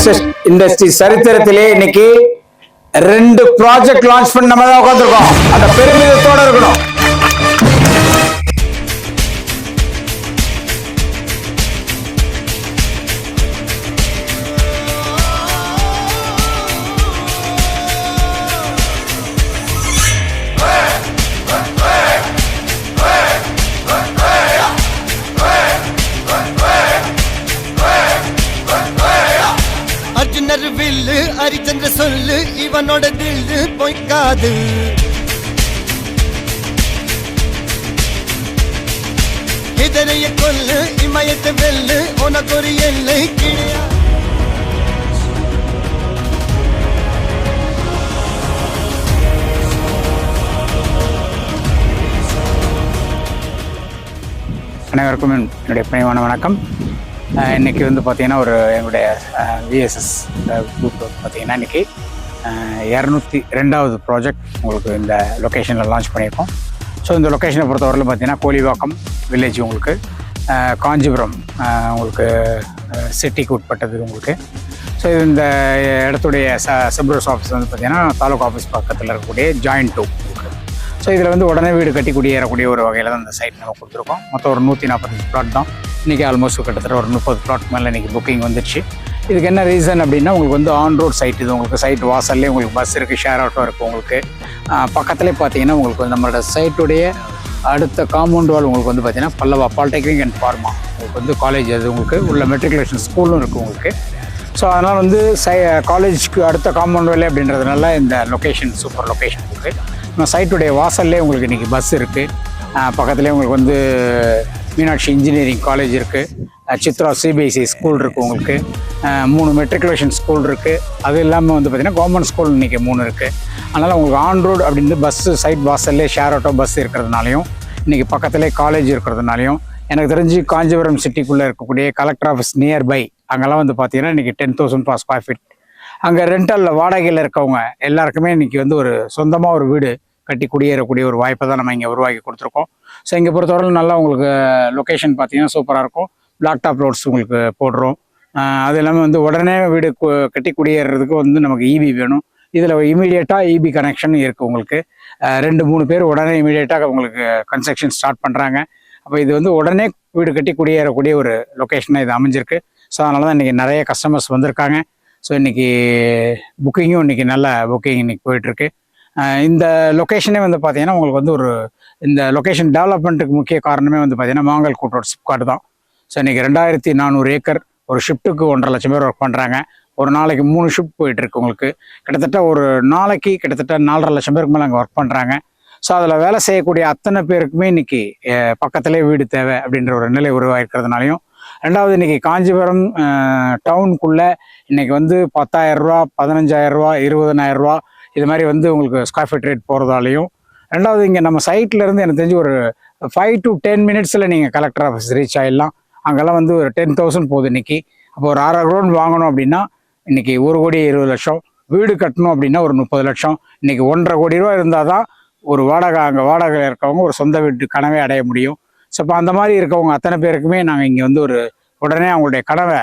Industry சரித்திரத்திலே இன்னைக்கு 2 project launch பண்ணி நம்ம தான் உட்காந்துருக்கோம். அந்த பெருமிதத்தோட இருக்கணும். வில்லு அரிச்சந்திர சொல்லு இவனோட தில்லு பொய்க்காது. இதனைய கொல்லு இமயத்தை வெல்லு உனக்கு ஒரு எல்லை கிடையாது. அனைவருக்கும் என்னுடைய பணிவான வணக்கம். இன்றைக்கி வந்து பார்த்திங்கன்னா என்னுடைய விஎஸ்எஸ் குரூப் பார்த்திங்கன்னா இன்றைக்கி 202வது ப்ராஜெக்ட் உங்களுக்கு இந்த லொக்கேஷனில் லான்ச் பண்ணியிருக்கோம். ஸோ இந்த லொக்கேஷனை பொறுத்தவரையில் பார்த்திங்கன்னா கோலிவாக்கம் வில்லேஜ் உங்களுக்கு, காஞ்சிபுரம் உங்களுக்கு சிட்டிக்கு உட்பட்டது உங்களுக்கு. ஸோ இந்த இடத்துடைய சப்ரோஸ் ஆஃபீஸ் வந்து பார்த்திங்கன்னா தாலுகா ஆஃபீஸ் பக்கத்தில் இருக்கக்கூடிய ஜாயிண்ட் 2 உங்களுக்கு. ஸோ இதில் வந்து உடனே வீடு கட்டி குடியேறக்கூடிய ஒரு வகையில் தான் இந்த சைட் நம்ம கொடுத்துருக்கோம். மொத்தம் ஒரு 145 பிளாட் தான். இன்றைக்கி ஆல்மோஸ்ட் கிட்டத்தட்ட ஒரு 30 பிளாட் மேலே இன்றைக்கி புக்கிங் வந்துடுச்சு. இதுக்கு என்ன ரீசன் அப்படின்னா உங்களுக்கு வந்து ஆன் ரோட் சைட். இது உங்களுக்கு சைட் வாசல்லே உங்களுக்கு பஸ் இருக்குது, ஷேர் ஆட்டோ இருக்குது உங்களுக்கு. பக்கத்துலேயே பார்த்தீங்கன்னா உங்களுக்கு வந்து நம்மளோட சைட்டுடைய அடுத்த காம்பவுண்ட் வால் உங்களுக்கு வந்து பார்த்திங்கன்னா பல்லவா பாலிடெக்னிக் அண்ட் ஃபார்மா உங்களுக்கு வந்து காலேஜ், அது உங்களுக்கு உள்ள மெட்ரிகுலேஷன் ஸ்கூலும் இருக்குது உங்களுக்கு. ஸோ அதனால் வந்து காலேஜுக்கு அடுத்த காம்பவுண்ட் வாலே அப்படின்றதுனால இந்த லொக்கேஷன் சூப்பர் லொக்கேஷன் இருக்குது. நம்ம சைட்டுடைய வாசல்லே உங்களுக்கு இன்றைக்கி பஸ் இருக்குது. பக்கத்துலேயே உங்களுக்கு வந்து மீனாட்சி இன்ஜினியரிங் காலேஜ் இருக்குது, சித்ரா சிபிஎஸ்சி ஸ்கூல் இருக்குது உங்களுக்கு, 3 மெட்ரிகுலேஷன் ஸ்கூல் இருக்குது. அது இல்லாமல் வந்து பார்த்திங்கன்னா கவர்மெண்ட் ஸ்கூல் இன்றைக்கி 3 இருக்குது. அதனால் உங்களுக்கு ஆன் ரோடு அப்படின்னு பஸ்ஸு சைட் வாசல்லே ஷேர் ஆட்டோ பஸ் இருக்கிறதுனாலையும் இன்றைக்கி பக்கத்துலேயே காலேஜ் இருக்கிறதுனாலையும் எனக்கு தெரிஞ்சு காஞ்சிபுரம் சிட்டிக்குள்ளே இருக்கக்கூடிய கலெக்டர் ஆஃபீஸ் நியர்பை அங்கெல்லாம் வந்து பார்த்திங்கன்னா இன்றைக்கி 10,000 per square feet. அங்கே ரெண்டலில் வாடகையில் இருக்கவங்க எல்லாருக்குமே இன்றைக்கி வந்து ஒரு சொந்தமாக ஒரு வீடு கட்டி குடியேறக்கூடிய ஒரு வாய்ப்பை தான் நம்ம இங்கே உருவாக்கி கொடுத்துருக்கோம். ஸோ இங்கே பொறுத்தவரைக்கும் நல்லா உங்களுக்கு லொக்கேஷன் பார்த்தீங்கன்னா சூப்பராக இருக்கும். பிளாக் டாப் ரோட்ஸ் உங்களுக்கு போடுறோம். அது இல்லாமல் வந்து உடனே வீடு கட்டி குடியேறதுக்கு வந்து நமக்கு இபி வேணும். இதில் இமீடியட்டாக இபி கனெக்ஷன் இருக்குது உங்களுக்கு. 2-3 பேர் உடனே இமீடியட்டாக உங்களுக்கு கன்ஸ்ட்ரக்ஷன் ஸ்டார்ட் பண்ணுறாங்க. அப்போ இது வந்து உடனே வீடு கட்டி குடியேறக்கூடிய ஒரு லொக்கேஷனாக இது அமைஞ்சிருக்கு. ஸோ அதனால தான் இன்றைக்கி நிறைய கஸ்டமர்ஸ் வந்திருக்காங்க. ஸோ இன்றைக்கி புக்கிங்கும் இன்றைக்கி நல்ல புக்கிங் இன்றைக்கி போயிட்டுருக்கு. இந்த லொக்கேஷனே வந்து பார்த்திங்கன்னா உங்களுக்கு வந்து இந்த லொக்கேஷன் டெவலப்மெண்ட்டுக்கு முக்கிய காரணமே வந்து பார்த்திங்கன்னா மாங்கல் கூட்டோட சிப்காட் தான். ஸோ இன்றைக்கி 2400 ஏக்கர் ஒரு ஷிஃப்ட்டுக்கு 1.5 லட்சம் பேர் ஒர்க் பண்ணுறாங்க. ஒரு நாளைக்கு 3 ஷிஃப்ட் போயிட்டுருக்கு உங்களுக்கு. கிட்டத்தட்ட ஒரு நாளைக்கு கிட்டத்தட்ட 4.5 லட்சம் பேருக்கு மேலே அங்கே ஒர்க் பண்ணுறாங்க. ஸோ அதில் வேலை செய்யக்கூடிய அத்தனை பேருக்குமே இன்றைக்கி பக்கத்துலேயே வீடு தேவை அப்படின்ற ஒரு நிலை உருவாயிருக்கிறதுனாலையும், ரெண்டாவது இன்றைக்கி காஞ்சிபுரம் டவுனுக்குள்ளே இன்றைக்கி வந்து 10,000 ரூபா, 15,000 ரூபா, 20,000 ரூபா இது மாதிரி வந்து உங்களுக்கு ஸ்கொயர் ஃபீட் ரேட் போகிறதாலையும், ரெண்டாவது இங்கே நம்ம சைட்லேருந்து எனக்கு தெரிஞ்சு ஒரு 5 to 10 மினிட்ஸில் நீங்கள் கலெக்டர் ஆஃபீஸ் ரீச் ஆகிடலாம். அங்கெல்லாம் வந்து ஒரு 10,000 போகுது இன்றைக்கி. அப்போ ஒரு 6 கிரவுண்ட் வாங்கணும் அப்படின்னா இன்றைக்கி 1,20,00,000, வீடு கட்டணும் அப்படின்னா ஒரு 30 லட்சம். இன்றைக்கி 1.5 கோடி ரூபா இருந்தால் தான் ஒரு அங்கே வாடகையில் இருக்கவங்க ஒரு சொந்த வீட்டு கனவே அடைய முடியும். ஸோ இப்போ அந்த மாதிரி இருக்கவங்க அத்தனை பேருக்குமே நாங்கள் இங்கே வந்து ஒரு உடனே அவங்களுடைய கனவை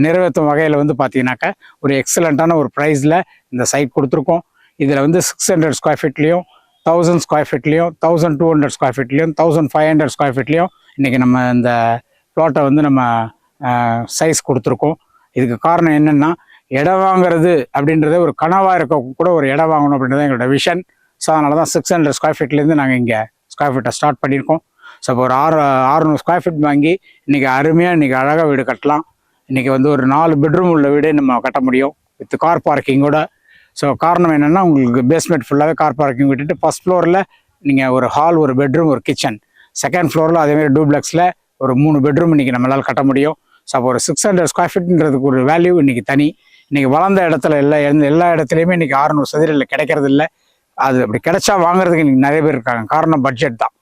நிறைவேற்றும் வகையில் வந்து பார்த்தீங்கன்னாக்கா ஒரு எக்ஸலண்ட்டான ஒரு ப்ரைஸில் இந்த சைட் கொடுத்துருக்கோம். இதில் வந்து 600 ஸ்கொயர் ஃபீட்லேயும், 1000 ஸ்கொயர் ஃபீட்லேயும், 1200 ஸ்கொயர் ஃபீட்லேயும், 1500 ஸ்கொயர் ஃபீட்லேயும் இன்றைக்கி நம்ம இந்த ப்ளாட்டை வந்து நம்ம சைஸ் கொடுத்துருக்கோம். இதுக்கு காரணம் என்னென்னா, இடம் வாங்குறது அப்படின்றத ஒரு கனவாக இருக்க கூட ஒரு இடம் வாங்கணும் அப்படின்றத எங்களோட விஷன். ஸோ அதனால தான் 600 ஸ்கொயர் ஃபீட்லேருந்து நாங்கள் இங்கே ஸ்கொயர் ஃபீட்டை ஸ்டார்ட் பண்ணியிருக்கோம். ஸோ இப்போ ஒரு 600 ஸ்கொயர் ஃபீட் வாங்கி இன்றைக்கி அருமையாக இன்றைக்கி அழகாக வீடு கட்டலாம். இன்றைக்கி வந்து ஒரு 4 பெட்ரூம் உள்ள வீடே நம்ம கட்ட முடியும் வித் கார் பார்க்கிங்கோட. ஸோ காரணம் என்னென்னா, உங்களுக்கு பேஸ்மெண்ட் ஃபுல்லாகவே கார் பார்க்கிங் விட்டுட்டு ஃபஸ்ட் ஃப்ளோரில் நீங்கள் ஒரு ஹால், ஒரு பெட்ரூம், ஒரு கிச்சன், செகண்ட் ஃப்ளோரில் அதேமாதிரி டூப்ளெக்ஸில் ஒரு 3 பெட்ரூம் இன்றைக்கி நம்மளால் கட்ட முடியும். ஸோ அப்போ ஒரு 600 ஸ்கொயர் ஃபீட்ன்றதுக்கு ஒரு வேல்யூ இன்றைக்கி தனி. இன்றைக்கி வளர்ந்த இடத்துல எல்லா இடத்துலையுமே இன்றைக்கி 600 சதுரில் கிடைக்கிறது இல்லை. அது அப்படி கிடைச்சா வாங்குறதுக்கு இன்றைக்கி நிறைய பேர் இருக்காங்க. காரணம் பட்ஜெட் தான்.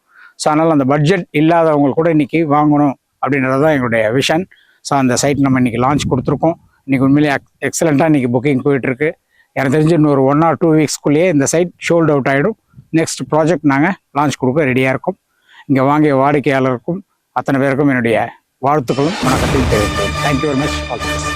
ஸோ அதனால் அந்த பட்ஜெட் இல்லாதவங்க கூட இன்றைக்கி வாங்கணும் அப்படின்றது தான் எங்களுடைய விஷன். ஸோ அந்த சைட் நம்ம இன்றைக்கி லான்ச் கொடுத்துருக்கோம். இன்றைக்கி உண்மையிலேயே எக்ஸலண்ட்டாக இன்றைக்கி புக்கிங் போயிட்டுருக்கு. எனக்கு தெரிஞ்சு இன்னொரு 1 or 2 வீக்ஸ்க்குள்ளேயே இந்த சைட் ஷோல்ட் அவுட் ஆகிடும். நெக்ஸ்ட் ப்ராஜெக்ட் நாங்கள் லான்ச் கொடுக்க ரெடியாக இருக்கோம். இங்கே வாங்கிய வாடிக்கையாளருக்கும் அத்தனை பேருக்கும் என்னுடைய வாழ்த்துக்களும் வணக்கத்தையும் தெரிவிக்கிறேன். Thank you very much.